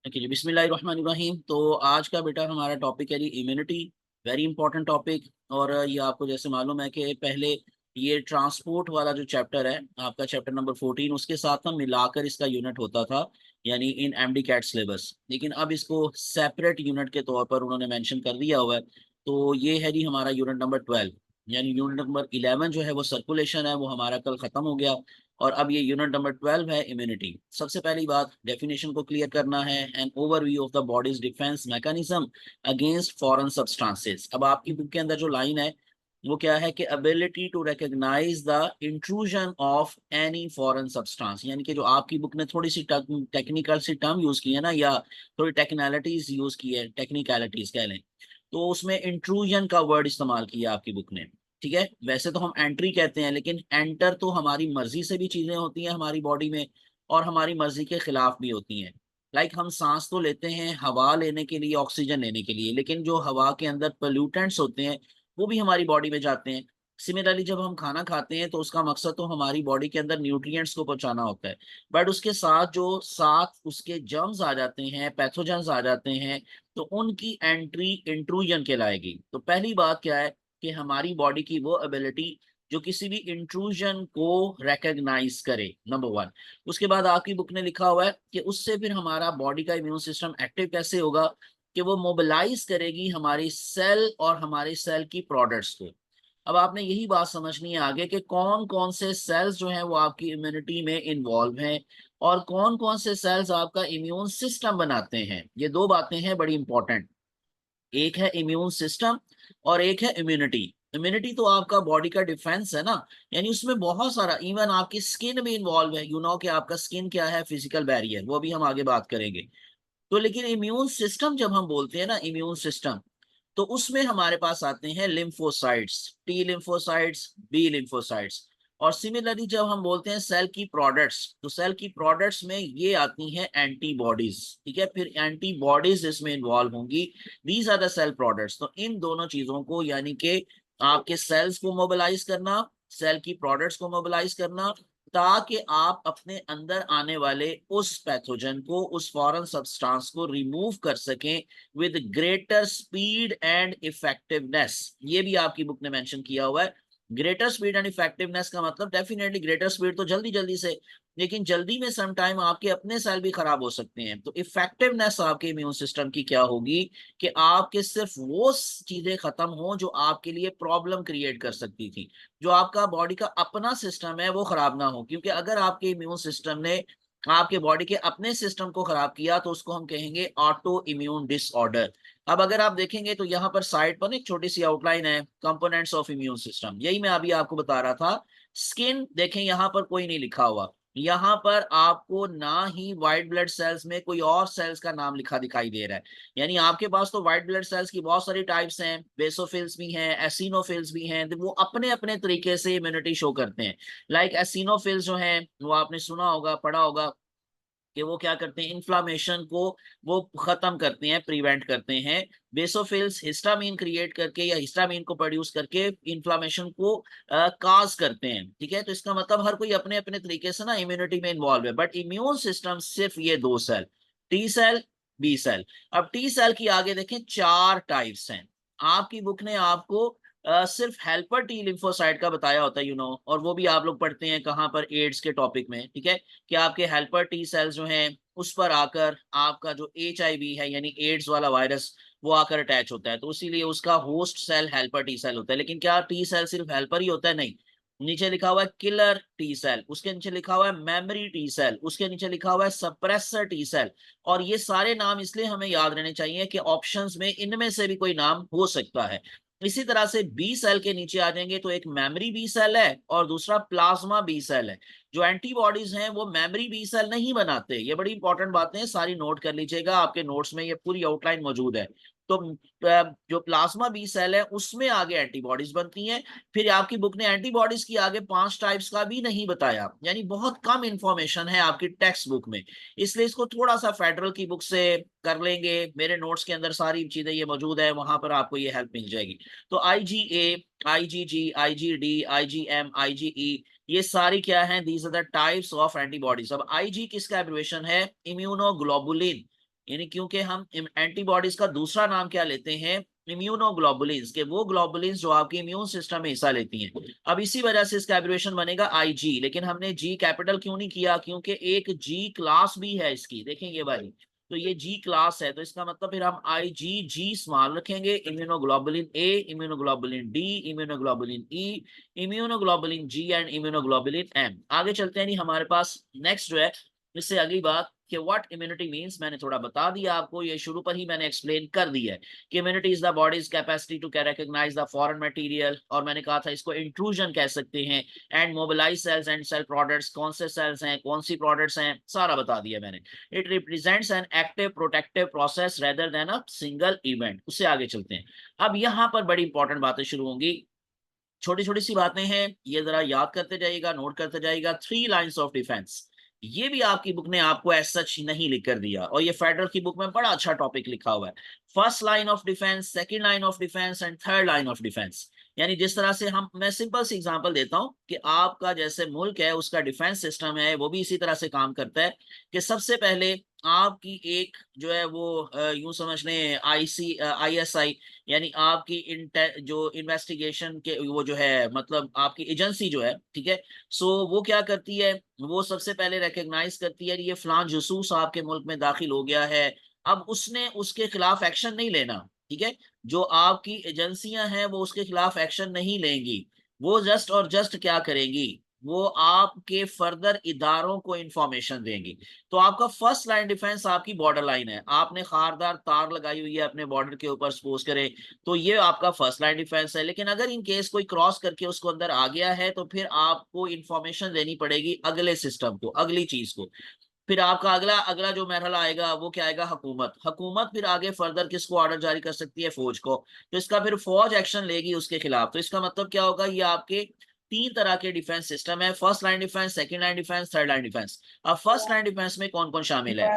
जी बिस्मिल्लाहिर्रहमानिर्रहीम। तो आज का बेटा हमारा टॉपिक है जी इम्यूनिटी। Very important topic. और ये आपको जैसे मालूम है कि पहले ये ट्रांसपोर्ट वाला जो चैप्टर है आपका चैप्टर नंबर 14 उसके साथ ना मिलाकर इसका यूनिट होता था, यानी इन एमडी कैट सिलेबस। लेकिन अब इसको सेपरेट यूनिट के तौर पर उन्होंने मेंशन कर दिया हुआ है। तो ये है जी हमारा यूनिट नंबर 12। यानी यूनिट नंबर 11 जो है वो सर्कुलेशन है, वो हमारा कल खत्म हो गया। और अब ये यूनिट नंबर 12 है इम्यूनिटी। सबसे पहली बात डेफिनेशन को क्लियर करना है। An overview of the bodies defence mechanism against foreign substances. अब आपकी बुक के अंदर जो लाइन है वो क्या है कि ability to recognise the intrusion of any foreign substance. यानी कि जो आपकी बुक ने थोड़ी सी टेक्निकल सी टर्म यूज की है ना, या थोड़ी टेक्निकलिटीज यूज की है, टेक्निकलिटीज कह लें, तो उसमें इंट्रूजन का वर्ड इस्तेमाल किया आपकी बुक ने। ठीक है, वैसे तो हम एंट्री कहते हैं, लेकिन एंटर तो हमारी मर्जी से भी चीजें होती हैं हमारी बॉडी में, और हमारी मर्जी के खिलाफ भी होती हैं। लाइक हम सांस तो लेते हैं हवा लेने के लिए, ऑक्सीजन लेने के लिए, लेकिन जो हवा के अंदर पोल्यूटेंट्स होते हैं वो भी हमारी बॉडी में जाते हैं। सिमिलरली जब हम खाना खाते हैं तो उसका मकसद तो हमारी बॉडी के अंदर न्यूट्रिएंट्स को पहुंचाना होता है, बट उसके साथ जो साथ उसके जर्म्स आ जाते हैं, पैथोजेंस आ जाते हैं, तो उनकी एंट्री इंट्रूजन कहलाएगी। तो पहली बात क्या है कि हमारी बॉडी की वो एबिलिटी जो किसी भी इंट्रूजन को रिकॉग्नाइज करे, नंबर वन। उसके बाद आपकी बुक ने लिखा हुआ है कि उससे फिर हमारा बॉडी का इम्यून सिस्टम एक्टिव कैसे होगा, कि वो मोबिलाइज करेगी हमारी सेल और हमारे सेल की प्रोडक्ट्स को। अब आपने यही बात समझनी है आगे कि कौन कौन से सेल्स जो हैं वो आपकी इम्यूनिटी में इन्वॉल्व हैं, और कौन कौन से सेल्स आपका इम्यून सिस्टम बनाते हैं। ये दो बातें हैं बड़ी इंपॉर्टेंट। एक है इम्यून सिस्टम और एक है इम्यूनिटी। इम्यूनिटी तो आपका बॉडी का डिफेंस है ना, यानी उसमें बहुत सारा, इवन आपकी स्किन भी इन्वॉल्व है। यू नो कि आपका स्किन क्या है, फिजिकल बैरियर, वो भी हम आगे बात करेंगे। तो लेकिन इम्यून सिस्टम जब हम बोलते हैं ना, इम्यून सिस्टम, तो उसमें हमारे पास आते हैं lymphocytes, T lymphocytes, B lymphocytes. और सिमिलरली जब हम बोलते हैं सेल की प्रोडक्ट्स, तो सेल की प्रोडक्ट्स में ये आती हैं एंटीबॉडीज। ठीक है, फिर एंटीबॉडीज इसमें इन्वॉल्व होंगी। These are the cell products. तो इन दोनों चीजों को, यानी कि आपके सेल्स को मोबिलाइज करना, सेल की प्रोडक्ट्स को मोबिलाइज करना, ताकि आप अपने अंदर आने वाले उस पैथोजन को, उस फॉरेन सब्सटेंस को रिमूव कर सकें with greater speed and effectiveness. ये भी आपकी बुक ने मेंशन किया हुआ है। ग्रेटर स्पीड एंड इफेक्टिवनेस का मतलब डेफिनेटली ग्रेटर स्पीड तो जल्दी जल्दी से, लेकिन जल्दी में सम टाइम आपके अपने सेल भी खराब हो सकते हैं। तो इफेक्टिवनेस आपके इम्यून सिस्टम की क्या होगी, कि आपके सिर्फ वो चीजें खत्म हो जो आपके लिए प्रॉब्लम क्रिएट कर सकती थी। जो आपका बॉडी का अपना सिस्टम है वो खराब ना हो, क्योंकि अगर आपके इम्यून सिस्टम ने आपके बॉडी के अपने सिस्टम को खराब किया तो उसको हम कहेंगे ऑटो इम्यून डिसऑर्डर। अब अगर आप देखेंगे तो यहाँ पर साइड पर एक छोटी सी आउटलाइन है, कंपोनेंट्स ऑफ इम्यून सिस्टम, यही मैं अभी आपको बता रहा था। स्किन देखें, यहाँ पर कोई नहीं लिखा हुआ। यहाँ पर आपको ना ही व्हाइट ब्लड सेल्स में कोई और सेल्स का नाम लिखा दिखाई दे रहा है। यानी आपके पास तो व्हाइट ब्लड सेल्स की बहुत सारी टाइप्स हैं, बेसोफिल्स भी हैं, एसिनोफिल्स भी हैं, तो वो अपने अपने तरीके से इम्यूनिटी शो करते हैं। लाइक एसिनोफिल्स जो हैं वो आपने सुना होगा, पढ़ा होगा, कि वो क्या करते हैं, इन्फ्लामेशन को वो खत्म करते हैं, प्रिवेंट करते हैं। बेसोफिल्स हिस्टामीन क्रिएट करके या हिस्टामीन को प्रोड्यूस करके इन्फ्लामेशन को काज करते हैं। ठीक है, तो इसका मतलब हर कोई अपने अपने तरीके से ना इम्यूनिटी में इन्वॉल्व है, बट इम्यून सिस्टम सिर्फ ये दो cell, T cell, B cell. अब टी सेल की आगे देखें चार टाइप्स हैं। आपकी बुक ने आपको सिर्फ हेल्पर टी लिम्फोसाइट का बताया होता है, यू नो, और वो भी आप लोग पढ़ते हैं कहाँ पर, एड्स के टॉपिक में। ठीक है, कि आपके हेल्पर टी सेल्स जो हैं उस पर आकर आपका जो HIV है, यानी एड्स वाला वायरस, वो आकर अटैच होता है, तो इसीलिए उसका host cell helper T cell होता है। लेकिन क्या टी सेल सिर्फ हेल्पर ही होता है? नहीं। नीचे लिखा हुआ है किलर टी सेल, उसके नीचे लिखा हुआ है मेमोरी टी सेल, उसके नीचे लिखा हुआ है सप्रेसर टी सेल। और ये सारे नाम इसलिए हमें याद रहने चाहिए कि ऑप्शंस में इनमें से भी कोई नाम हो सकता है। इसी तरह से बी सेल के नीचे आ जाएंगे तो एक मेमोरी बी सेल है और दूसरा प्लाज्मा बी सेल है। जो एंटीबॉडीज हैं वो मेमोरी बी सेल नहीं बनाते। ये बड़ी इंपॉर्टेंट बातें हैं, सारी नोट कर लीजिएगा, आपके नोट्स में ये पूरी आउटलाइन मौजूद है। तो जो प्लाज्मा बी सेल है उसमें आगे एंटीबॉडीज बनती हैं। फिर आपकी बुक ने एंटीबॉडीज की आगे 5 टाइप्स का भी नहीं बताया, यानी बहुत कम इंफॉर्मेशन है आपकी टेक्स्ट बुक में। इसलिए इसको थोड़ा सा फेडरल की बुक से कर लेंगे। मेरे नोट्स के अंदर सारी चीजें ये मौजूद है, वहां पर आपको ये हेल्प मिल जाएगी। तो IgA, IgG, IgD, IgM, IgE, ये सारी क्या हैं, these are the types of antibodies. अब IG किसका एब्रिविएशन है? इम्यूनोग्लोबुलिन। यानी क्योंकि हम एंटीबॉडीज का दूसरा नाम क्या लेते हैं, इम्यूनोग्लोबुलिन्स, के वो ग्लोबुलिन्स जो आपके इम्यून सिस्टम में हिस्सा लेती हैं। अब इसी वजह से इसका एब्रिविएशन बनेगा आईजी, लेकिन हमने जी कैपिटल क्यों नहीं किया, क्योंकि एक जी क्लास भी है इसकी, देखेंगे भाई, तो ये जी क्लास है, तो इसका मतलब फिर हम आई जी जी स्मॉल रखेंगे, immunoglobulin A, immunoglobulin D, immunoglobulin E, immunoglobulin G and immunoglobulin M. आगे चलते हैं, नहीं हमारे पास नेक्स्ट जो है, इससे अगली बात कि व्हाट इम्यूनिटी मींस, मैंने थोड़ा बता दिया आपको, ये शुरू पर ही मैंने एक्सप्लेन कर दिया है कि immunity is the body's capacity to recognise the foreign material, और मैंने कहा था इसको इंट्रूजन कह सकते हैं, and mobilise cells and cell products, कौन से सेल्स हैं, कौन सी प्रोडक्ट्स हैं, सारा बता दिया मैंने। It represents an active protective process rather than a single event. उससे आगे चलते हैं। अब यहाँ पर बड़ी इंपॉर्टेंट बातें शुरू होंगी, छोटी छोटी सी बातें हैं, ये जरा याद करते जाइएगा, नोट करते जाइएगा। 3 लाइन्स ऑफ डिफेंस, ये भी आपकी बुक ने आपको एज सच नहीं लिख कर दिया, और ये फेडरल की बुक में बड़ा अच्छा टॉपिक लिखा हुआ है। First line of defence, second line of defence and third line of defence. यानी जिस तरह से हम, मैं सिंपल सी एग्जांपल देता हूं कि आपका जैसे मुल्क है उसका डिफेंस सिस्टम है, वो भी इसी तरह से काम करता है कि सबसे पहले आपकी एक जो है वो यूं समझ लें ISI, यानी आपकी जो इन्वेस्टिगेशन के वो जो है, मतलब आपकी एजेंसी जो है, ठीक है, सो वो क्या करती है, वो सबसे पहले रिकग्नाइज करती है ये फलां जसूस आपके मुल्क में दाखिल हो गया है। अब उसने उसके खिलाफ एक्शन नहीं लेना, ठीक है, जो आपकी एजेंसियां हैं वो उसके खिलाफ एक्शन नहीं लेंगी, वो जस्ट और जस्ट क्या करेंगी, वो आपके फर्दर इदारों को इंफॉर्मेशन देंगी। तो आपका फर्स्ट लाइन डिफेंस आपकी बॉर्डर लाइन है, आपने खारदार तार लगाई हुई है अपने बॉर्डर के ऊपर, सपोज करें, तो ये आपका फर्स्ट लाइन डिफेंस है। लेकिन अगर इन केस कोई क्रॉस करके उसको अंदर आ गया है, तो फिर आपको इंफॉर्मेशन देनी पड़ेगी अगले सिस्टम को, अगली चीज को। फिर आपका अगला अगला जो मरहला आएगा वो क्या आएगा, हुकूमत। हुकूमत फिर आगे फर्दर किसको ऑर्डर जारी कर सकती है, फौज को, तो इसका फिर फौज एक्शन लेगी उसके खिलाफ। तो इसका मतलब क्या होगा, ये आपके 3 तरह के डिफेंस सिस्टम है, first line defence, second line defence, third line defence. अब फर्स्ट लाइन डिफेंस में कौन कौन शामिल है,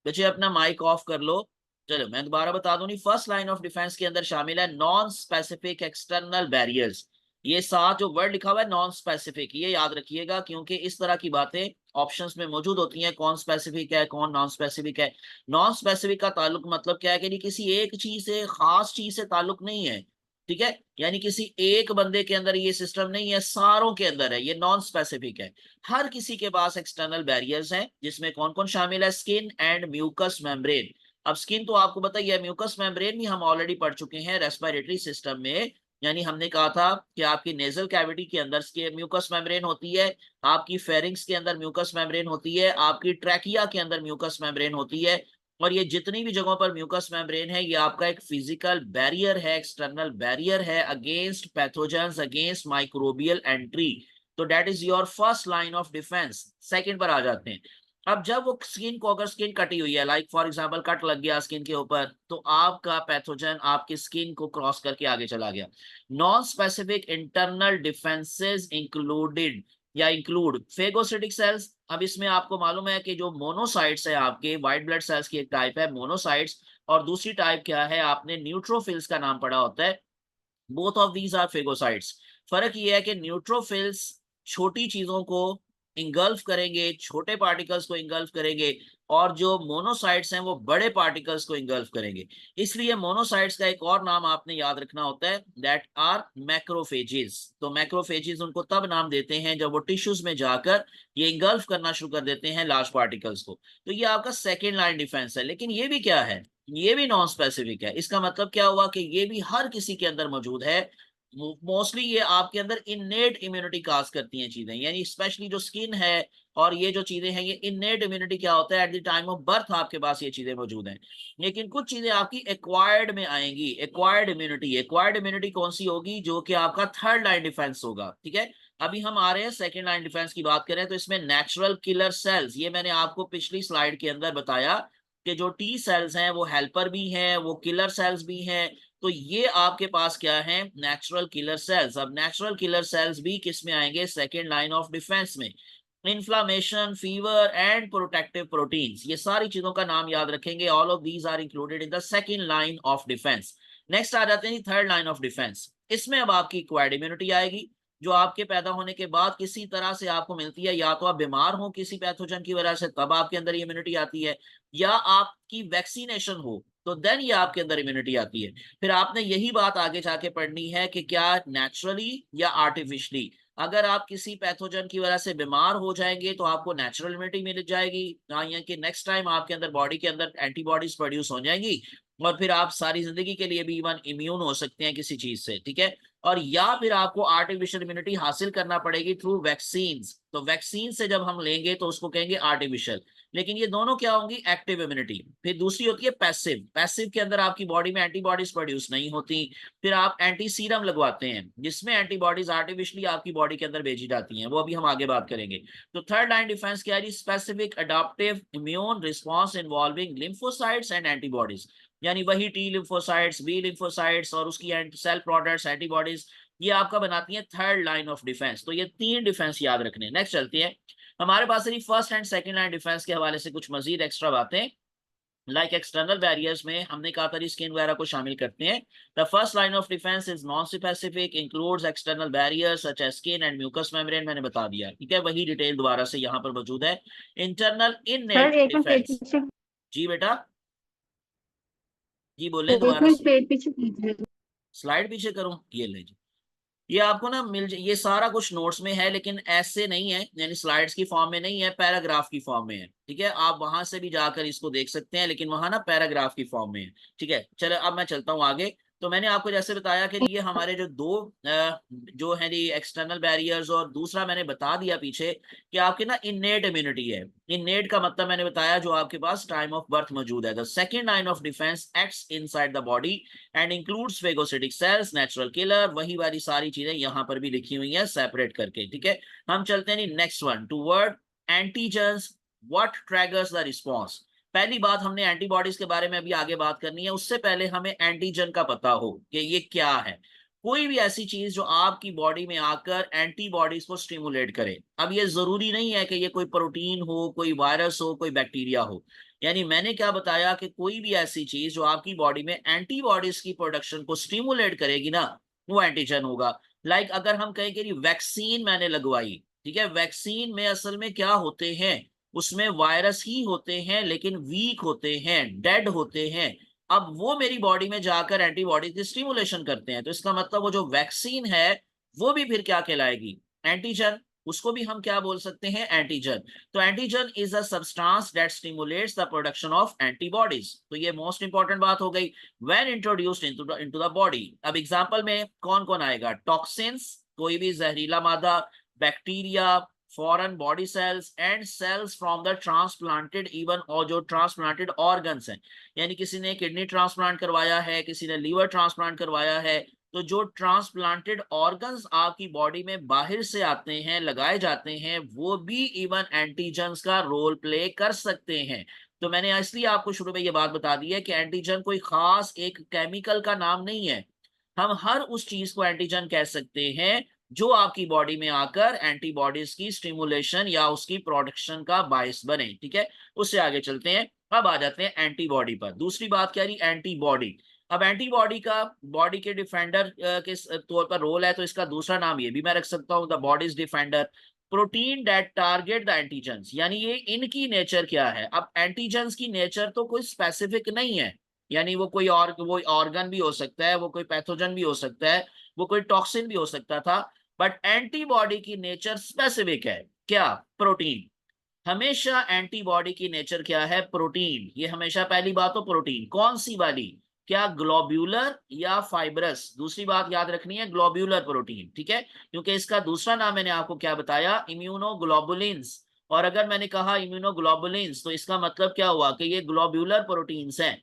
बच्चे अपना माइक ऑफ कर लो। चलो मैं दोबारा बता दूं, नहीं फर्स्ट लाइन ऑफ डिफेंस के अंदर शामिल है नॉन स्पेसिफिक एक्सटर्नल बैरियर्स। ये साथ जो वर्ड लिखा हुआ है नॉन स्पेसिफिक, ये याद रखिएगा, क्योंकि इस तरह की बातें ऑप्शंस में मौजूद होती हैं, कौन स्पेसिफिक है कौन नॉन स्पेसिफिक है। नॉन स्पेसिफिक का ताल्लुक मतलब क्या है कि किसी एक चीज से, खास चीज से ताल्लुक नहीं है, ठीक है, यानी किसी एक बंदे के अंदर ये सिस्टम नहीं है, सारों के अंदर है, ये नॉन स्पेसिफिक है। हर किसी के पास एक्सटर्नल बैरियर्स हैं, जिसमें कौन कौन शामिल है, स्किन एंड म्यूकस मेम्ब्रेन। अब स्किन तो आपको बताइए, म्यूकस मेम्ब्रेन भी हम ऑलरेडी पढ़ चुके हैं रेस्पिरेटरी सिस्टम में, यानी हमने कहा था कि आपकी नेजल कैविटी के अंदर म्यूकस मेम्ब्रेन होती है, आपकी फेरिंग्स के अंदर म्यूकस मेम्ब्रेन होती है, आपकी ट्रैकिया के अंदर म्यूकस मेम्ब्रेन होती है। और ये जितनी भी जगहों पर म्यूकस मेम्ब्रेन है, ये आपका एक फिजिकल बैरियर है, एक्सटर्नल बैरियर है against pathogens, against microbial entry. तो that is your first line of defence. Second पर आ जाते हैं। अब जब वो स्किन को, अगर स्किन कटी हुई है, लाइक फॉर एग्जांपल कट लग गया स्किन के ऊपर, तो आपका पैथोजन आपकी स्किन को क्रॉस करके आगे चला गया। Non specific internal defences included या इंक्लूड फेगोसिटिक सेल्स। अब इसमें आपको मालूम है कि जो मोनोसाइट्स है, आपके व्हाइट ब्लड सेल्स की एक टाइप है मोनोसाइट्स, और दूसरी टाइप क्या है, आपने न्यूट्रोफिल्स का नाम पढ़ा होता है। Both of these are phagocytes. फर्क ये है कि न्यूट्रोफिल्स छोटी चीजों को इंगल्फ करेंगे, छोटे पार्टिकल्स को इंगल्फ करेंगे, और जो मोनोसाइट्स हैं वो बड़े पार्टिकल्स को इंगल्फ करेंगे। इसलिए मोनोसाइट्स का एक और नाम आपने याद रखना होता है, दैट आर मैक्रोफेजेस। तो मैक्रोफेजेस उनको तब नाम देते हैं जब वो टिश्यूज में जाकर ये इंगल्फ करना शुरू कर देते हैं लार्ज पार्टिकल्स को। तो ये आपका सेकेंड लाइन डिफेंस है। लेकिन ये भी क्या है, ये भी नॉन स्पेसिफिक है। इसका मतलब क्या हुआ कि ये भी हर किसी के अंदर मौजूद है। मोस्टली ये आपके अंदर इननेट इम्यूनिटी काज करती हैं चीजें, यानी स्पेशली जो स्किन है और ये जो चीजें हैं, ये इननेट इम्यूनिटी क्या होता है, at the time of birth आपके पास ये चीजें मौजूद हैं। लेकिन कुछ चीजें आपकी एक्वायर्ड में आएंगी, एक्वायर्ड इम्यूनिटी। एक्वायर्ड इम्यूनिटी कौन सी होगी, जो कि आपका थर्ड लाइन डिफेंस होगा, ठीक है। अभी हम आ रहे हैं सेकेंड लाइन डिफेंस की बात करें, तो इसमें नेचुरल किलर सेल्स, ये मैंने आपको पिछली स्लाइड के अंदर बताया कि जो टी सेल्स हैं वो हेल्पर भी हैं, वो किलर सेल्स भी हैं। तो ये आपके पास क्या है, नेचुरल किलर सेल्स। अब नेचुरल किलर सेल्स भी किस में आएंगे, सेकेंड लाइन ऑफ डिफेंस में। Inflammation, fever and protective proteins, ये सारी चीजों का नाम याद रखेंगे। All of these are included in the second line of defence. Next आ जाते हैं थर्ड लाइन ऑफ डिफेंस। इसमें अब आपकी एक्वायर्ड इम्यूनिटी आएगी। जो आपके पैदा होने के बाद किसी तरह से आपको मिलती है, या तो आप बीमार हो किसी पैथोजन की वजह से तब आपके अंदर इम्यूनिटी आती है, या आपकी वैक्सीनेशन हो तो देन ये आपके अंदर इम्यूनिटी आती है। फिर आपने यही बात आगे जाके पढ़नी है कि क्या नेचुरली या आर्टिफिशियली। अगर आप किसी पैथोजन की वजह से बीमार हो जाएंगे तो आपको नेचुरल इम्यूनिटी मिल जाएगी, यानी कि नेक्स्ट टाइम आपके अंदर बॉडी के अंदर एंटीबॉडीज प्रोड्यूस हो जाएंगी, और फिर आप सारी जिंदगी के लिए भी इवन इम्यून हो सकते हैं किसी चीज से, ठीक है। और या फिर आपको आर्टिफिशियल इम्यूनिटी हासिल करना पड़ेगी थ्रू वैक्सीन। तो वैक्सीन से जब हम लेंगे तो उसको कहेंगे आर्टिफिशियल। लेकिन ये दोनों क्या होंगी, एक्टिव इम्यूनिटी। फिर दूसरी होती है पैसिव। पैसिव के अंदर आपकी बॉडी में एंटीबॉडीज प्रोड्यूस नहीं होती, फिर आप एंटी सीरम लगवाते हैं जिसमें एंटीबॉडीज आर्टिफिशियली आपकी बॉडी के अंदर भेजी जाती हैं, वो अभी हम आगे बात करेंगे। तो थर्ड लाइन डिफेंस क्या है, specific adoptive immune response involving lymphocytes and antibodies, यानी वही टी लिम्फोसाइट्स, बी लिम्फोसाइट्स और उसकी सेल प्रोडक्ट्स एंटीबॉडीज, ये आपका बनाती है थर्ड लाइन ऑफ डिफेंस। तो ये तीन डिफेंस याद रखने। नेक्स्ट चलती है हमारे पास first and second line defence के हवाले से कुछ मजीद एक्स्ट्रा बातें। लाइक एक्सटर्नल बैरियर्स में हमने कहा था स्किन वगैरह को शामिल करते हैं। The first line of defence is non specific, includes external barriers such as skin and mucus membrane, मैंने बता दिया, ठीक है, वही डिटेल दोबारा से यहाँ पर मौजूद है। इंटरनल सर इननेट एक मिनट पेट डिफेंस। पीछे, जी बेटा, जी बोलें एक दोबारा मिनट से। पेट पीछे कीजिए। स्लाइड पीछे करूं, ये ले जी। ये आपको ना ये सारा कुछ नोट्स में है लेकिन ऐसे नहीं है, यानी स्लाइड्स की फॉर्म में नहीं है, पैराग्राफ की फॉर्म में है, ठीक है। आप वहां से भी जाकर इसको देख सकते हैं लेकिन वहां ना पैराग्राफ की फॉर्म में है, ठीक है। चलो अब मैं चलता हूँ आगे। तो मैंने आपको जैसे बताया कि ये हमारे जो दो जो है एक्सटर्नल बैरियर्स, और दूसरा मैंने बता दिया पीछे कि आपके ना इननेट इम्यूनिटी है। इननेट का मतलब मैंने बताया जो आपके पास टाइम ऑफ बर्थ मौजूद है। The second line of defence acts inside the body and includes phagocytic cells, natural killer, वही वाली सारी चीजें यहाँ पर भी लिखी हुई है सेपरेट करके, ठीक है। हम चलते हैं next one, toward antigens, what triggers the response. पहली बात, हमने एंटीबॉडीज के बारे में अभी आगे बात करनी है, उससे पहले हमें एंटीजन का पता हो कि ये क्या है। कोई भी ऐसी चीज जो आपकी बॉडी में आकर एंटीबॉडीज को स्टिमुलेट करे। अब ये जरूरी नहीं है कि ये कोई प्रोटीन हो, कोई वायरस हो, कोई बैक्टीरिया हो। यानी मैंने क्या बताया कि कोई भी ऐसी चीज जो आपकी बॉडी में एंटीबॉडीज की प्रोडक्शन को स्टिमुलेट करेगी ना, वो एंटीजन होगा। लाइक अगर हम कहें कि वैक्सीन मैंने लगवाई, ठीक है, वैक्सीन में असल में क्या होते हैं, उसमें वायरस ही होते हैं लेकिन वीक होते हैं, डेड होते हैं। अब वो मेरी बॉडी में जाकर एंटीबॉडीज की स्टिमुलेशन करते हैं, तो इसका मतलब वो जो वैक्सीन है वो भी फिर क्या कहलाएगी, एंटीजन। उसको भी हम क्या बोल सकते हैं, एंटीजन। तो antigen is a substance that stimulates the production of antibodies. तो ये मोस्ट इंपॉर्टेंट बात हो गई, when introduced into the body. अब एग्जांपल में कौन कौन आएगा, टॉक्सिन्स, कोई भी जहरीला मादा, bacteria, foreign body cells and cells from the transplanted even, और जो ट्रांसप्लांटेड ऑर्गन्स हैं, यानी किसी ने किडनी ट्रांसप्लांट करवाया है, किसी ने लीवर ट्रांसप्लांट करवाया है, तो जो ट्रांसप्लांटेड ऑर्गन्स आपकी बॉडी में बाहर से आते हैं, लगाए जाते हैं, वो भी इवन एंटीजन्स का रोल प्ले कर सकते हैं। तो मैंने इसलिए आपको शुरू में ये बात बता दी है कि एंटीजन कोई खास एक केमिकल का नाम नहीं है। हम हर उस चीज को एंटीजन कह सकते हैं जो आपकी बॉडी में आकर एंटीबॉडीज की स्टिमुलेशन या उसकी प्रोडक्शन का बायस बने, ठीक है। उससे आगे चलते हैं, अब आ जाते हैं एंटीबॉडी पर। दूसरी बात क्या रही, एंटीबॉडी। अब एंटीबॉडी का बॉडी के डिफेंडर के तौर पर रोल है, तो इसका दूसरा नाम ये भी मैं रख सकता हूँ, the bodies defender. Protein that target the antigens, यानी ये इनकी नेचर क्या है। अब एंटीजेंस की नेचर तो कोई स्पेसिफिक नहीं है, यानी वो कोई और वो ऑर्गन भी हो सकता है, वो कोई पैथोजन भी हो सकता है, वो कोई टॉक्सिन भी हो सकता था, बट एंटीबॉडी की नेचर स्पेसिफिक है, क्या, प्रोटीन। हमेशा एंटीबॉडी की नेचर क्या है, प्रोटीन। ये हमेशा पहली बात तो प्रोटीन कौन सी वाली, क्या ग्लोब्यूलर या फाइब्रस। दूसरी बात याद रखनी है, ग्लोब्यूलर प्रोटीन, ठीक है, क्योंकि इसका दूसरा नाम मैंने आपको क्या बताया, इम्यूनोग्लोबुलिन्स। और अगर मैंने कहा इम्यूनोग्लोबुलिन्स तो इसका मतलब क्या हुआ कि ये ग्लोब्यूलर प्रोटीन्स हैं।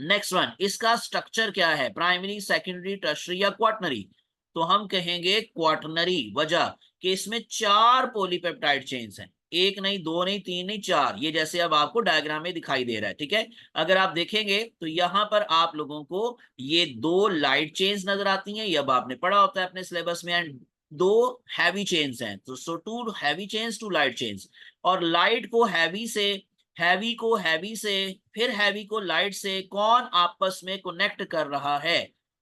नेक्स्ट वन, इसका स्ट्रक्चर क्या है, प्राइमरी, सेकेंडरी, टर्शरी या क्वाटनरी। तो हम कहेंगे क्वाटनरी। वजह कि इसमें 4 पॉलीपेप्टाइड चेन्स हैं, एक नहीं, दो नहीं, तीन नहीं, 4। ये जैसे अब आपको डायग्राम में दिखाई दे रहा है, ठीक है। अगर आप देखेंगे तो यहाँ पर आप लोगों को ये 2 लाइट चेन्स नजर आती हैं, ये अब आपने पढ़ा होता है अपने सिलेबस में, एंड 2 हैवी चेन्स हैं। तो सो 2 हैवी चेन्स, 2 लाइट चेन्स। और लाइट को हैवी से, हैवी को हैवी से, फिर हैवी को लाइट से कौन आपस में कनेक्ट कर रहा है,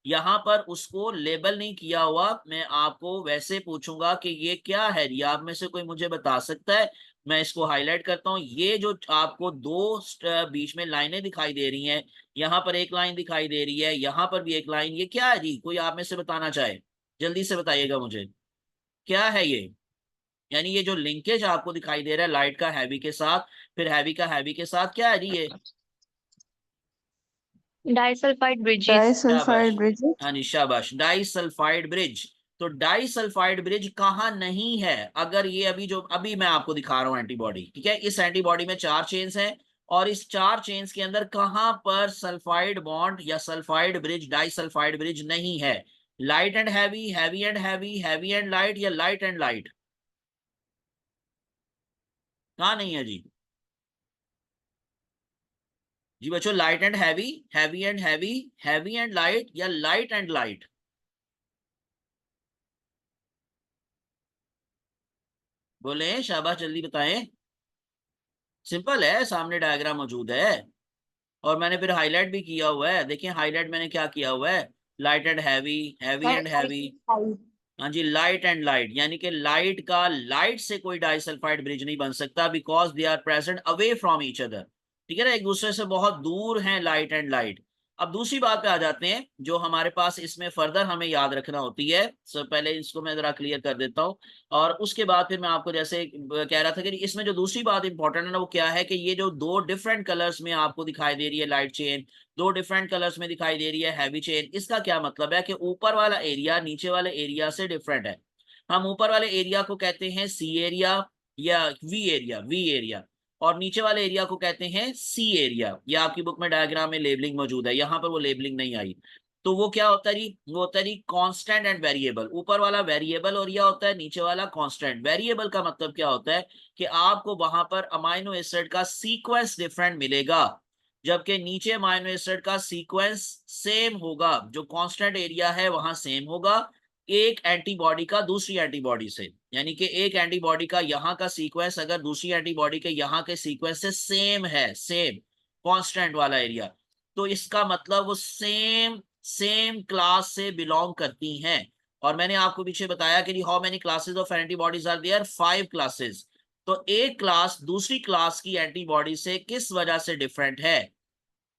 यहाँ पर उसको लेबल नहीं किया हुआ, मैं आपको वैसे पूछूंगा कि ये क्या है, ये आप में से कोई मुझे बता सकता है? मैं इसको हाईलाइट करता हूँ। ये जो आपको दो बीच में लाइनें दिखाई दे रही हैं, यहाँ पर एक लाइन दिखाई दे रही है, यहाँ पर भी एक लाइन, ये क्या है जी? कोई आप में से बताना चाहे जल्दी से बताइएगा मुझे, क्या है ये? यानी ये जो लिंकेज आपको दिखाई दे रहा है लाइट का हैवी के साथ, फिर हैवी का हैवी के साथ, क्या है जी ये? Disulphide bridges. शाबाश। Disulphide bridges. हाँ जी, शाबाश, डाई सल्फाइड ब्रिज। तो डाई सल्फाइड ब्रिज कहाँ नहीं है? अगर ये अभी जो अभी मैं आपको दिखा रहा हूँ एंटीबॉडी, ठीक है, इस एंटीबॉडी में 4 चेन्स हैं, और इस 4 चेन्स के अंदर कहाँ पर सल्फाइड बॉन्ड या sulphide bridge, disulphide bridge नहीं है? Light and heavy, heavy and heavy, heavy and light, या लाइट एंड लाइट? कहाँ नहीं है जी? जी बच्चों, light and heavy, heavy and heavy, heavy and light, या लाइट एंड लाइट? बोले शाबाश, जल्दी बताएं। सिंपल है, सामने डायग्राम मौजूद है, और मैंने फिर हाईलाइट भी किया हुआ है। देखिए हाईलाइट मैंने क्या किया हुआ है, light and heavy, heavy and heavy. हाँ जी, लाइट एंड लाइट, यानी कि लाइट का लाइट से कोई डाइसल्फाइड ब्रिज नहीं बन सकता, because they are present away from each other. ठीक है ना, एक दूसरे से बहुत दूर हैं लाइट एंड लाइट। अब दूसरी बात पे आ जाते हैं, जो हमारे पास इसमें फर्दर हमें याद रखना होती है। सो पहले इसको मैं जरा क्लियर कर देता हूँ, और उसके बाद फिर मैं आपको जैसे कह रहा था कि इसमें जो दूसरी बात इंपॉर्टेंट है ना, वो क्या है कि ये जो दो डिफरेंट कलर्स में आपको दिखाई दे रही है लाइट चेन, दो डिफरेंट कलर्स में दिखाई दे रही है हैवी चेन, इसका क्या मतलब है कि ऊपर वाला एरिया नीचे वाले एरिया से डिफरेंट है। हम ऊपर वाले एरिया को कहते हैं सी एरिया या वी एरिया, और नीचे वाले एरिया को कहते हैं सी एरिया। या आपकी बुक में डायग्राम में लेबलिंग मौजूद है, यहाँ पर वो लेबलिंग नहीं आई। तो वो क्या होता है जी? वो होता है जी कांस्टेंट एंड वेरिएबल। ऊपर वाला वेरिएबल और यह होता है नीचे वाला कांस्टेंट। वेरिएबल का मतलब क्या होता है कि आपको वहां पर अमाइनो एसिड का सीक्वेंस डिफरेंट मिलेगा, जबकि नीचे अमाइनो एसिड का सीक्वेंस सेम होगा, जो कांस्टेंट एरिया है वहां सेम होगा एक एंटीबॉडी का दूसरी एंटीबॉडी से। यानी कि एक एंटीबॉडी का यहाँ का सीक्वेंस अगर दूसरी एंटीबॉडी के यहाँ के सीक्वेंस से सेम है, सेम कांस्टेंट वाला एरिया, तो इसका मतलब वो सेम सेम क्लास से बिलोंग करती हैं। और मैंने आपको पीछे बताया कि how many classes of antibodies are there, 5 classes. तो एक क्लास दूसरी क्लास की एंटीबॉडी से किस वजह से डिफरेंट है?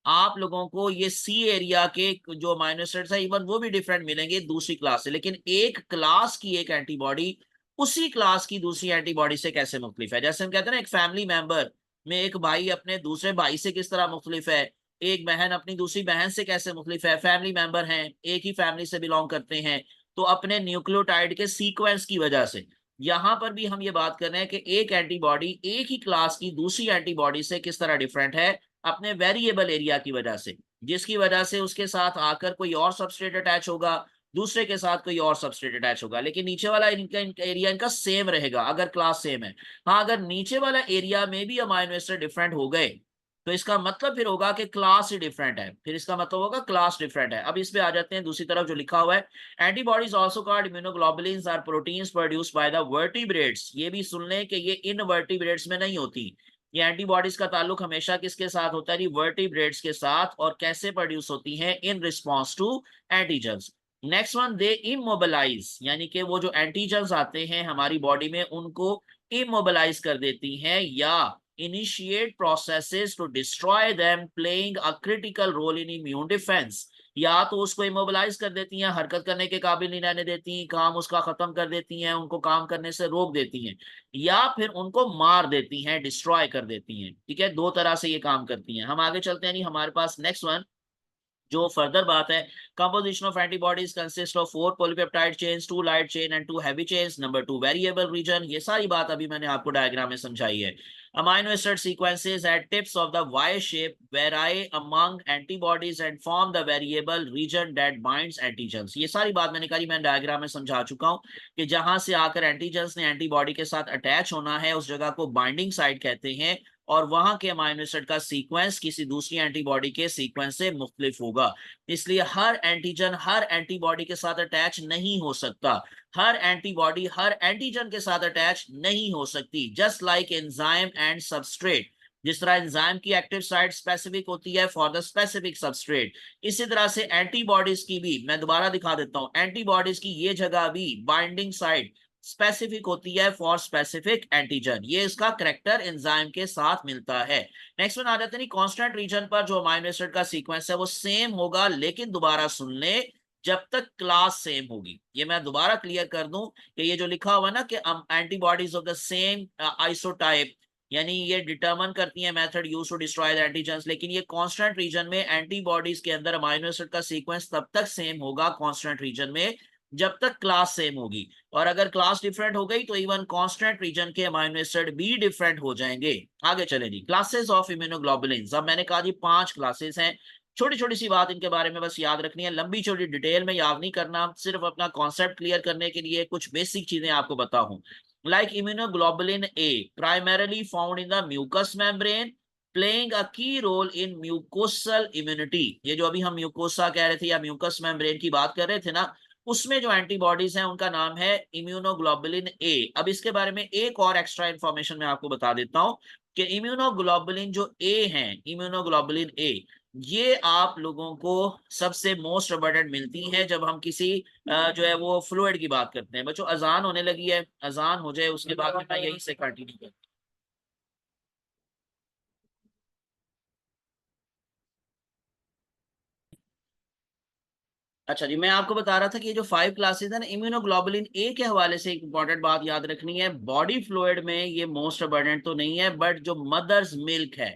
आप लोगों को ये सी एरिया के जो अमाइनो एसिड्स है इवन वो भी डिफरेंट मिलेंगे दूसरी क्लास से, लेकिन एक क्लास की एक एंटीबॉडी उसी क्लास की दूसरी एंटीबॉडी से कैसे मुख्तलिफ है? जैसे हम कहते हैं ना, एक फैमिली मेंबर में एक भाई अपने दूसरे भाई से किस तरह मुख्तलिफ है, एक बहन अपनी दूसरी बहन से कैसे मुख्तलिफ है, फैमिली मेंबर हैं, एक ही फैमिली से बिलोंग करते हैं, तो अपने न्यूक्लियोटाइड के सीक्वेंस की वजह से। यहां पर भी हम ये बात कर रहे हैं कि एक एंटीबॉडी एक ही क्लास की दूसरी एंटीबॉडी से किस तरह डिफरेंट है, अपने वेरिएबल एरिया की वजह से, जिसकी वजह से उसके साथ आकर कोई और सबस्ट्रेट अटैच होगा, दूसरे के साथ कोई और सबस्ट्रेट अटैच होगा, लेकिन नीचे वाला इनका एरिया इनका सेम रहेगा अगर क्लास सेम है। हाँ, अगर नीचे वाला एरिया में भी अमाइनो एसिड डिफरेंट हो गए, तो इसका मतलब फिर होगा कि क्लास ही डिफरेंट है, फिर इसका मतलब होगा क्लास डिफरेंट है। अब इस पे आ जाते हैं दूसरी तरफ जो लिखा हुआ है, antibodies also called immunoglobulins are proteins produced by the vertebrates. ये भी सुन लें कि ये इन वर्टिब्रेट्स में नहीं होती, ये एंटीबॉडीज का ताल्लुक हमेशा किसके साथ होता है? वर्टिब्रेट्स के साथ। और कैसे प्रोड्यूस होती हैं? In response to antigens. Next one, they immobilise, यानी कि वो जो एंटीजन्स आते हैं हमारी बॉडी में उनको इमोबिलाइज कर देती हैं, या initiate processes to destroy them playing a critical role in immune defence. या तो उसको इमोबिलाइज कर देती हैं, हरकत करने के काबिल नहीं रहने देती, काम उसका खत्म कर देती हैं, उनको काम करने से रोक देती हैं, या फिर उनको मार देती हैं, डिस्ट्रॉय कर देती हैं। ठीक है, दो तरह से ये काम करती हैं। हम आगे चलते हैं, नहीं हमारे पास नेक्स्ट वन जो फर्दर बात है, composition of antibodies consist of 4 polypeptide chains, 2 light chain and 2 heavy chains, number 2 variable region. ये सारी बात अभी मैंने आपको डायग्राम में समझाई है। Amino acid sequences at tips of the Y shape vary among antibodies and form the variable region that binds antigens. ये सारी बात मैंने कही, मैं डायग्राम में समझा चुका हूं कि जहां से आकर एंटीजन्स ने एंटीबॉडी के साथ अटैच होना है उस जगह को बाइंडिंग साइट कहते हैं, और वहां के अमाइनो एसिड का सीक्वेंस किसी दूसरी एंटीबॉडी के सीक्वेंस से मुख्तलिफ होगा। इसलिए हर एंटीजन हर एंटीबॉडी के साथ अटैच नहीं हो सकता, हर एंटीबॉडी हर एंटीजन के साथ अटैच नहीं हो सकती। Just like enzyme and substrate, जिस तरह एंजाइम की एक्टिव साइट स्पेसिफिक होती है फॉर द स्पेसिफिक सबस्ट्रेट, इसी तरह से एंटीबॉडीज की भी, मैं दोबारा दिखा देता हूं, एंटीबॉडीज की ये जगह भी बाइंडिंग साइट स्पेसिफिक होती है फॉर स्पेसिफिक एंटीजन। ये इसका करेक्टर एंजाइम के साथ मिलता है। नेक्स्ट वन आ जाते हैं, कांस्टेंट रीजन पर जो अमीनो एसिड का सीक्वेंस है वो सेम होगा, लेकिन दोबारा सुन ले, जब तक क्लास सेम होगी। ये मैं दोबारा क्लियर कर दूं कि ये जो लिखा हुआ ना कि antibodies of the same isotype, यानी ये डिटरमाइन करती है method used to destroy the antigens, लेकिन ये कांस्टेंट रीजन में एंटीबॉडीज के अंदर अमीनो एसिड का सीक्वेंस तब तक सेम होगा कांस्टेंट रीजन में जब तक क्लास सेम होगी। और अगर क्लास डिफरेंट हो गई तो इवन कांस्टेंट रीजन के अमीनो एसिड भी डिफरेंट हो जाएंगे। आगे चले जी, क्लासेस ऑफ इम्यूनोग्लोबुलिन्स। अब मैंने कहा जी 5 क्लासेस हैं, छोटी छोटी सी बात इनके बारे में बस याद रखनी है, लंबी छोटी डिटेल में याद नहीं करना, सिर्फ अपना कॉन्सेप्ट क्लियर करने के लिए कुछ बेसिक चीजें आपको बताऊं। Like immunoglobulin A primarily found in the mucus membrane, playing a key role in mucosal immunity. ये जो अभी हम म्यूकोसा कह रहे थे या म्यूकस मेम्ब्रेन की बात कर रहे थे ना, उसमें जो एंटीबॉडीज हैं उनका नाम है इम्यूनोग्लोबुलिन ए। अब इसके बारे में एक और एक्स्ट्रा इंफॉर्मेशन मैं आपको बता देता हूं कि इम्यूनोग्लोबुलिन जो ए है, इम्यूनोग्लोबुलिन ए, ये आप लोगों को सबसे मोस्ट अबंडेंट मिलती है जब हम किसी जो है वो फ्लूइड की बात करते हैं। बच्चों अजान होने लगी है, अजान हो जाए उसके बाद में मैं यहीं से कंटिन्यू करता हूं। अच्छा जी, मैं आपको बता रहा था कि ये जो 5 क्लासेस है ना इम्यूनोग्लोबुलिन ए के हवाले से, एक इंपॉर्टेंट बात याद रखनी है, बॉडी फ्लूइड में ये मोस्ट अबंडेंट तो नहीं है, बट जो मदर्स मिल्क है,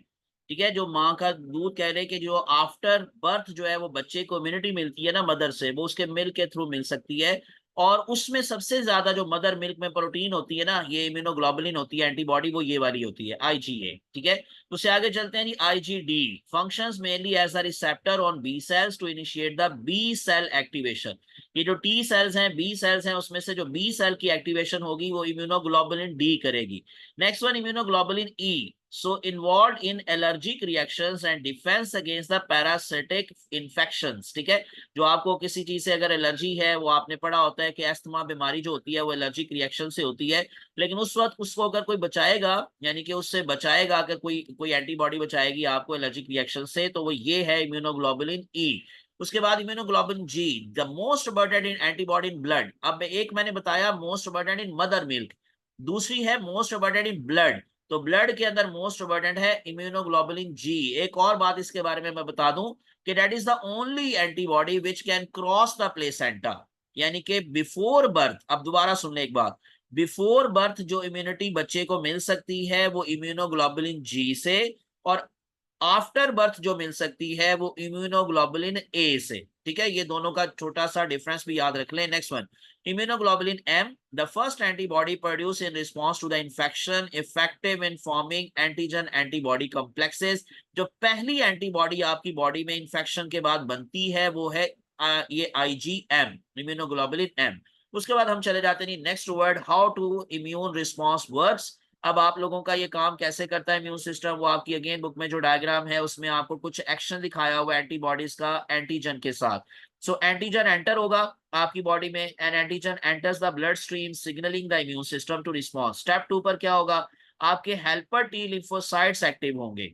ठीक है, जो माँ का दूध कह रहे हैं कि जो आफ्टर बर्थ जो है वो बच्चे को इम्यूनिटी मिलती है ना मदर से, वो उसके मिल्क के थ्रू मिल सकती है। और उसमें सबसे ज्यादा जो मदर मिल्क में प्रोटीन होती है ना, ये इम्यूनोग्लोबुलिन होती है, एंटीबॉडी वो ये वाली होती है, आईजीए। ठीक है, तो उससे आगे चलते हैं जी, IgD functions mainly as a receptor on B cells to initiate the B cell activation. ये जो टी सेल्स हैं, बी सेल्स हैं, उसमें से जो बी सेल की एक्टिवेशन होगी वो इम्यूनोग्लोबुलिन डी करेगी। Next one immunoglobulin E, so involved in allergic reactions and defense against the parasitic infections। ठीक है, जो आपको किसी चीज से अगर एलर्जी है, वो आपने पढ़ा होता है कि अस्थमा बीमारी जो होती है वो एलर्जिक रिएक्शन से होती है, लेकिन उस वक्त उसको अगर कोई बचाएगा, यानी कि उससे बचाएगा, अगर कोई कोई एंटीबॉडी बचाएगी आपको एलर्जिक रिएक्शन से, तो वो ये है इम्यूनोग्लोबुलिन ई। उसके बाद immunoglobulin G, the most abundant in antibody in blood. अब एक मैंने बताया मोस्ट अबंडेंट इन मदर मिल्क, दूसरी है मोस्ट अबंडेंट इन ब्लड, तो ब्लड के अंदर मोस्ट अबंडेंट है इम्यूनोग्लोबुलिन जी। एक और बात इसके बारे में मैं बता दूं कि that is the only antibody which can cross the placenta, यानी कि बिफोर बर्थ, अब दोबारा सुन ले एक बात, बिफोर बर्थ जो इम्यूनिटी बच्चे को मिल सकती है वो इम्यूनोग्लोबुलिन जी से, और आफ्टर बर्थ जो मिल सकती है वो इम्यूनोग्लोबुलिन ए से। ठीक है, ये दोनों का छोटा सा डिफरेंस भी याद रख लें। Next one immunoglobulin M, the first antibody produce in response to the infection, effective in forming antigen antibody complexes. जो पहली एंटीबॉडी आपकी बॉडी में इंफेक्शन के बाद बनती है वो है ये आईजीएम, इम्यूनोग्लोबुलिन एम। उसके बाद हम चले जाते हैं next word, how to immune response works. अब आप लोगों का ये काम कैसे करता है इम्यून सिस्टम, वो आपकी अगेन बुक में जो डायग्राम है उसमें आपको कुछ एक्शन दिखाया हुआ है एंटीबॉडीज का एंटीजन के साथ। सो एंटीजन एंटर होगा आपकी बॉडी में, and antigen enters the blood stream signalling the immune system to response. Step 2 पर क्या होगा, आपके हेल्पर टी लिम्फोसाइट्स एक्टिव होंगे।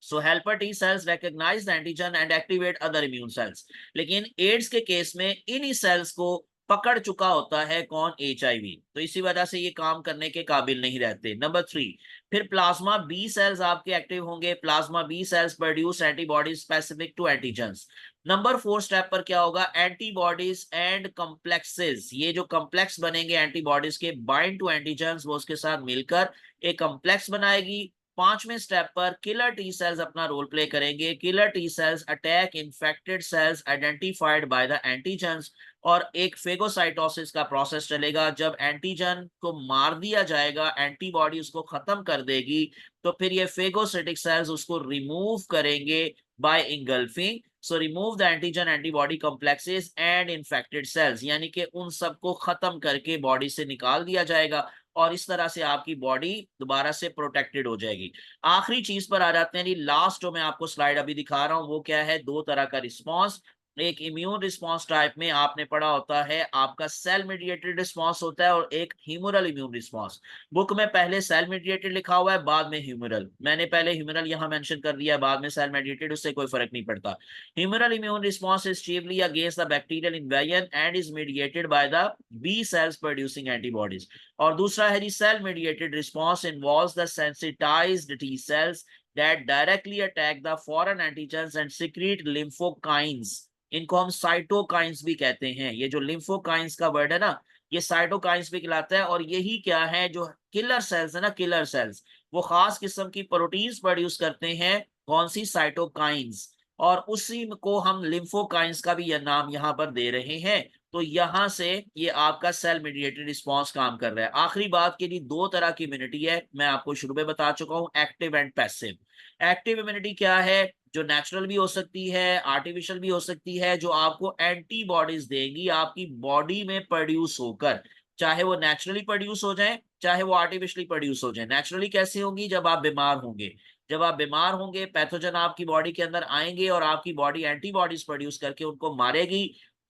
So helper T cells recognize the antigen and activate other immune cells। लेकिन AIDS के case में इन्हीं sales को पकड़ चुका होता है कौन, एचआईवी, तो इसी वजह से ये काम करने के काबिल नहीं रहते। नंबर 3, फिर प्लाज्मा बी सेल्स आपके एक्टिव होंगे, plasma B cells produce antibodies specific to antigens. Number 4 step पर क्या होगा, एंटीबॉडीज एंड कॉम्प्लेक्सेस, ये जो कॉम्प्लेक्स बनेंगे एंटीबॉडीज के बाइंड टू एंटीजेंस, वो उसके साथ मिलकर एक कॉम्प्लेक्स बनाएगी। 5वें स्टेप पर किलर टी सेल्स अपना रोल प्ले करेंगे। Killer T cells attack infected cells identified by the antigens, और एक फेगोसाइटोसिस का प्रोसेस चलेगा। जब एंटीजन को मार दिया जाएगा, एंटीबॉडी उसको खत्म कर देगी, तो फिर ये फेगोसिटिक सेल्स उसको रिमूव करेंगे by engulfing. So remove the antigen antibody complexes and infected cells, यानी कि उन सबको खत्म करके बॉडी से निकाल दिया जाएगा, और इस तरह से आपकी बॉडी दोबारा से प्रोटेक्टेड हो जाएगी। आखिरी चीज पर आ जाते हैं जी, लास्ट जो मैं आपको स्लाइड अभी दिखा रहा हूं वो क्या है, 2 तरह का रिस्पॉन्स। एक इम्यून रिस्पॉन्स टाइप में आपने पढ़ा होता है आपका सेल मीडिएटेड रिस्पॉन्स होता है और एक ह्यूमरल इम्यून रिस्पॉन्स। बुक में पहले सेल मीडिएटेड लिखा हुआ है, बाद में ह्यूमरल। मैंने पहले ह्यूमरल यहाँ मेंशन कर दिया, बाद में सेल मीडिएटेड, उससे कोई फर्क नहीं पड़ता। Humoral immune response is chiefly against the bacterial invasion and is mediated by the B cells producing antibodies। और दूसरा है जी cell mediated response involves the sensitized T cells that directly attack the foreign antigens and secrete lymphokines। इनको हम cytokines भी कहते हैं। ये जो लिम्फोकाइंस का वर्ड है ना, ये साइटोकाइंस भी कहलाता है। और यही क्या है, जो किलर सेल्स है ना, किलर सेल्स, वो खास किस्म की प्रोटीन्स प्रोड्यूस करते हैं। कौन सी? साइटोकाइंस। और उसी को हम लिम्फोकाइंस का भी यह नाम यहाँ पर दे रहे हैं। तो यहां से ये आपका सेल मीडिएटेड रिस्पॉन्स काम कर रहा है। आखिरी बात के लिए दो तरह की इम्यूनिटी है, मैं आपको शुरू में बता चुका हूं, active and passive. Active immunity क्या है? जो नेचुरल भी हो सकती है, आर्टिफिशियल भी हो सकती है, जो आपको एंटीबॉडीज देगी आपकी बॉडी में प्रोड्यूस होकर। चाहे वो नेचुरली प्रोड्यूस हो जाए, चाहे वो आर्टिफिशियली प्रोड्यूस हो जाए। नेचुरली कैसे होंगी? जब आप बीमार होंगे। जब आप बीमार होंगे, पैथोजन आपकी बॉडी के अंदर आएंगे और आपकी बॉडी एंटीबॉडीज प्रोड्यूस करके उनको मारेगी,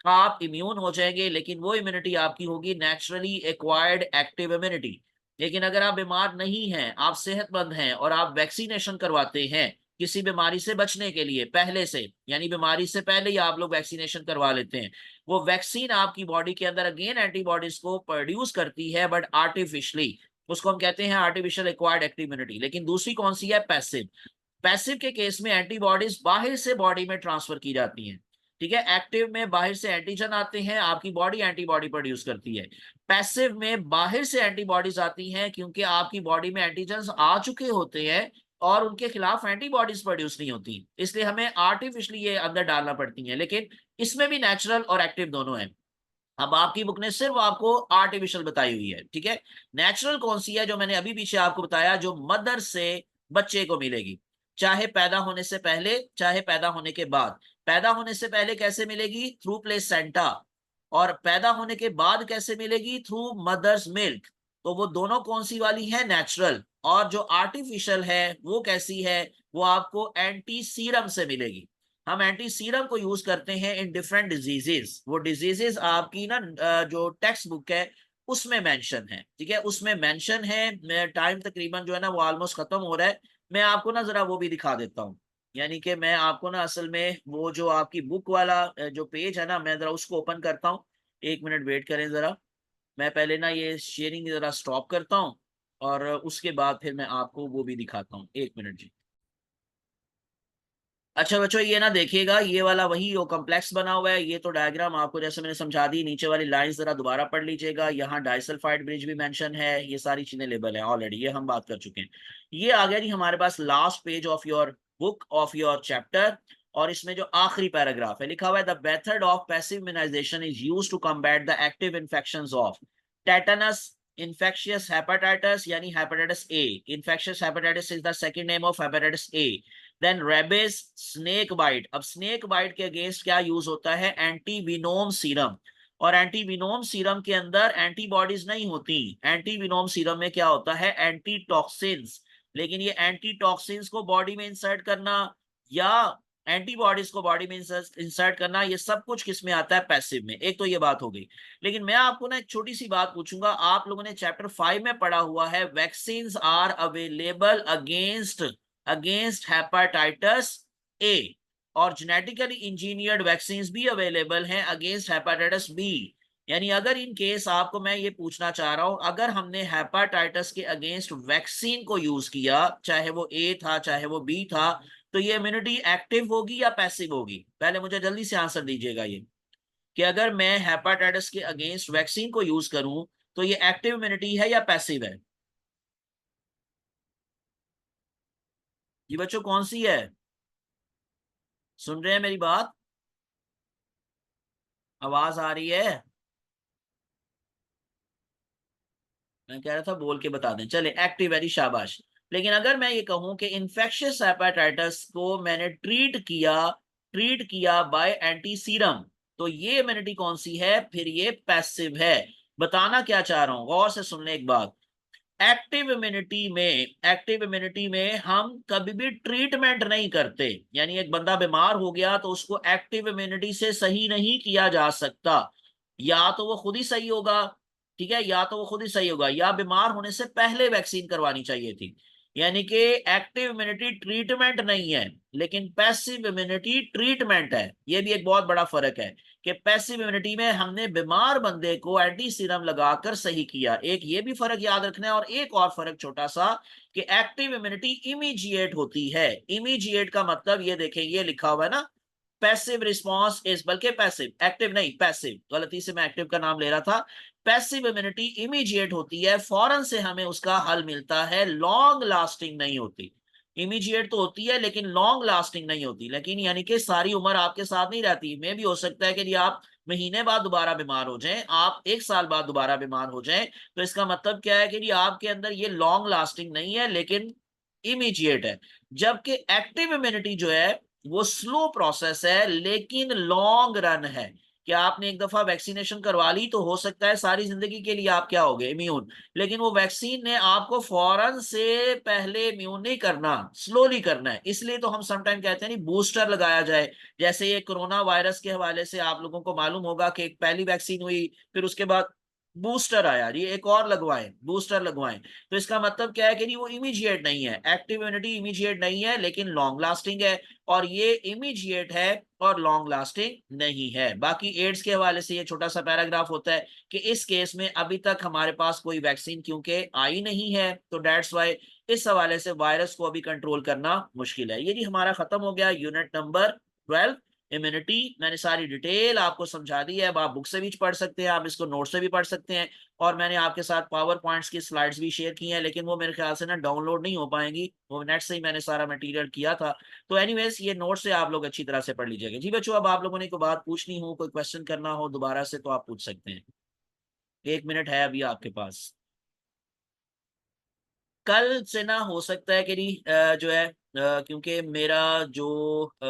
आप इम्यून हो जाएंगे। लेकिन वो इम्यूनिटी आपकी होगी नेचुरली एक्वायर्ड एक्टिव इम्यूनिटी। लेकिन अगर आप बीमार नहीं हैं, आप सेहतमंद हैं और आप वैक्सीनेशन करवाते हैं किसी बीमारी से बचने के लिए पहले से, यानी बीमारी से पहले ही आप लोग वैक्सीनेशन करवा लेते हैं, वो वैक्सीन आपकी बॉडी के अंदर अगेन एंटीबॉडीज को प्रोड्यूस करती है, बट आर्टिफिशियली। उसको हम कहते हैं आर्टिफिशियल एक्वायर्ड एक्टिव इम्यूनिटी। लेकिन दूसरी कौन सी है? पैसिव। पैसिव के केस में एंटीबॉडीज बाहर से बॉडी में ट्रांसफर की जाती हैं। ठीक है, एक्टिव में बाहर से एंटीजन आते हैं, आपकी बॉडी एंटीबॉडी प्रोड्यूस करती है। पैसिव में बाहर से एंटीबॉडीज आती हैं, क्योंकि आपकी बॉडी में एंटीजन आ चुके होते हैं और उनके खिलाफ एंटीबॉडीज प्रोड्यूस नहीं होती, इसलिए हमें आर्टिफिशियली ये अंदर डालना पड़ती हैं। लेकिन इसमें भी नेचुरल और एक्टिव दोनों है। अब आपकी बुक ने सिर्फ आपको आर्टिफिशियल बताई हुई है। ठीक है, नेचुरल कौन सी है? जो मैंने अभी पीछे आपको बताया, जो मदर से बच्चे को मिलेगी, चाहे पैदा होने से पहले चाहे पैदा होने के बाद। पैदा होने से पहले कैसे मिलेगी? Through placenta. और पैदा होने के बाद कैसे मिलेगी? Through mother's milk. तो वो दोनों कौन सी वाली है? नेचुरल। और जो आर्टिफिशियल है वो कैसी है? वो आपको एंटी सीरम से मिलेगी। हम एंटी सीरम को यूज करते हैं इन डिफरेंट डिजीजेस। वो डिजीजेस आपकी ना जो टेक्स्ट बुक है उसमें मेंशन है। ठीक है, उसमें मेंशन है। टाइम तकरीबन जो है ना वो ऑलमोस्ट खत्म हो रहा है। मैं आपको ना जरा वो भी दिखा देता हूँ। यानी कि मैं आपको ना असल में वो जो आपकी बुक वाला जो पेज है ना, मैं जरा उसको ओपन करता हूँ। एक मिनट वेट करें जरा। मैं पहले ना ये शेयरिंग जरा स्टॉप करता हूँ और उसके बाद फिर मैं आपको वो भी दिखाता हूँ। एक मिनट जी। अच्छा बच्चों, ये ना देखिएगा, ये वाला वही वो कॉम्प्लेक्स बना हुआ है। ये तो डायग्राम आपको जैसे मैंने समझा दी। नीचे वाली लाइंस जरा दोबारा पढ़ लीजिएगा। यहाँ डाइसल्फाइड ब्रिज भी मेंशन है। ये सारी चीजें लेबल है ऑलरेडी, ये हम बात कर चुके हैं। ये आ गया जी हमारे पास last page of your book of your chapter. और इसमें जो आखिरी पैराग्राफ है लिखा हुआ है, the method of passive immunisation is used to combat the active infections of tetanus, infectious hepatitis यानी hepatitis A। infectious hepatitis is the second name of hepatitis A। Then rabies, snake bite. अब snake bite के against क्या use होता है? Antivenom serum. और antivenom serum के अंदर antibodies नहीं होती। एंटीविनोम सीरम में क्या होता है? एंटीटॉक्सिन्स। लेकिन ये एंटीटॉक्सिन्स को बॉडी में इंसर्ट करना या एंटीबॉडीज को बॉडी में इंसर्ट करना, ये सब कुछ किस में आता है? पैसिव में। एक तो ये बात हो गई। लेकिन मैं आपको ना एक छोटी सी बात पूछूंगा। आप लोगों ने चैप्टर 5 में पढ़ा हुआ है, vaccine are available against hepatitis A, और जेनेटिकली इंजीनियर्ड वैक्सीन भी अवेलेबल हैं अगेंस्ट हेपाटाइटिस बी। यानी अगर इन केस आपको मैं ये पूछना चाह रहा हूं, अगर हमने हेपाटाइटिस के अगेंस्ट वैक्सीन को यूज किया, चाहे वो ए था चाहे वो बी था, तो ये इम्यूनिटी एक्टिव होगी या पैसिव होगी? पहले मुझे जल्दी से आंसर दीजिएगा ये, कि अगर मैं हेपाटाइटिस के अगेंस्ट वैक्सीन को यूज करूं तो ये एक्टिव इम्यूनिटी है या पैसिव है? ये बच्चों कौन सी है? सुन रहे हैं मेरी बात? आवाज आ रही है? मैं कह रहा था बोल के बता दें। चले, एक्टिव है जी, शाबाश। लेकिन अगर मैं ये कहूं कि इन्फेक्शियस हेपेटाइटिस को मैंने ट्रीट किया बाय एंटी सीरम, तो ये इम्यूनिटी कौन सी है? फिर ये पैसिव है। बताना क्या चाह रहा हूं, गौर से सुन ले एक बात। एक्टिव इम्यूनिटी में हम कभी भी ट्रीटमेंट नहीं करते, यानी एक बंदा बीमार हो गया तो उसको एक्टिव इम्यूनिटी से सही नहीं किया जा सकता। या तो वो खुद ही सही होगा, ठीक है, या तो वो खुद ही सही होगा, या बीमार होने से पहले वैक्सीन करवानी चाहिए थी। यानी कि एक्टिव इम्यूनिटी ट्रीटमेंट नहीं है, लेकिन पैसिव इम्यूनिटी ट्रीटमेंट है। ये भी एक बहुत बड़ा फर्क है कि पैसिव इम्यूनिटी में हमने बीमार बंदे को एंटी सीरम लगाकर सही किया, एक ये भी फर्क याद रखना है। और एक और फर्क छोटा सा कि एक्टिव इम्यूनिटी इमीजिएट होती है। इमीजिएट का मतलब ये देखें, ये लिखा हुआ है ना, पैसिव रिस्पॉन्स इज, बल्कि पैसिव, एक्टिव नहीं, पैसिव, गलती से मैं एक्टिव का नाम ले रहा था। पैसिव इम्यूनिटी इमीडिएट होती है, फौरन से हमें उसका हल मिलता है, लॉन्ग लास्टिंग नहीं होती। इमीडिएट तो होती है लेकिन लॉन्ग लास्टिंग नहीं होती, लेकिन यानी कि सारी उम्र आपके साथ नहीं रहती। में भी हो सकता है कि आप महीने बाद दोबारा बीमार हो जाएं, आप एक साल बाद दोबारा बीमार हो जाएं। तो इसका मतलब क्या है कि आपके अंदर ये लॉन्ग लास्टिंग नहीं है लेकिन इमीडिएट है। जबकि एक्टिव इम्यूनिटी जो है वो स्लो प्रोसेस है लेकिन लॉन्ग रन है। कि आपने एक दफा वैक्सीनेशन करवा ली तो हो सकता है सारी जिंदगी के लिए आप क्या हो गए, इम्यून, लेकिन वो वैक्सीन ने आपको फौरन से पहले इम्यून नहीं करना, स्लोली करना है। इसलिए तो हम समटाइम कहते हैं नहीं, बूस्टर लगाया जाए। जैसे ये कोरोना वायरस के हवाले से आप लोगों को मालूम होगा कि एक पहली वैक्सीन हुई, फिर उसके बाद बूस्टर आया, ये एक और लगवाएं, बूस्टर लगवाएं। तो इसका मतलब क्या है कि वो इमीडिएट नहीं है, एक्टिव इम्यूनिटी इमीडिएट नहीं है लेकिन लॉन्ग लास्टिंग है, और ये इमीडिएट है और लॉन्ग लास्टिंग नहीं है। बाकी एड्स के हवाले से ये छोटा सा पैराग्राफ होता है कि इस केस में अभी तक हमारे पास कोई वैक्सीन क्योंकि आई नहीं है, तो डेट्स वाई इस हवाले से वायरस को अभी कंट्रोल करना मुश्किल है। ये जी हमारा खत्म हो गया यूनिट नंबर 12, इम्यूनिटी। मैंने सारी डिटेल आपको समझा दी है, अब आप बुक से भी पढ़ सकते हैं, आप इसको नोट से भी पढ़ सकते हैं। और मैंने आपके साथ पावर पॉइंट्स की स्लाइड्स भी शेयर की हैं, लेकिन वो मेरे ख्याल से ना डाउनलोड नहीं हो पाएंगी, वो नेट से ही मैंने सारा मटेरियल किया था। तो एनीवेज ये नोट से आप लोग अच्छी तरह से पढ़ लीजिएगा। जी बच्चों, अब आप लोगों ने कोई बात पूछनी हो, कोई क्वेश्चन करना हो दोबारा से, तो आप पूछ सकते हैं। 1 मिनट है अभी आपके पास। कल से ना हो सकता है कि नहीं, जो है, क्योंकि मेरा जो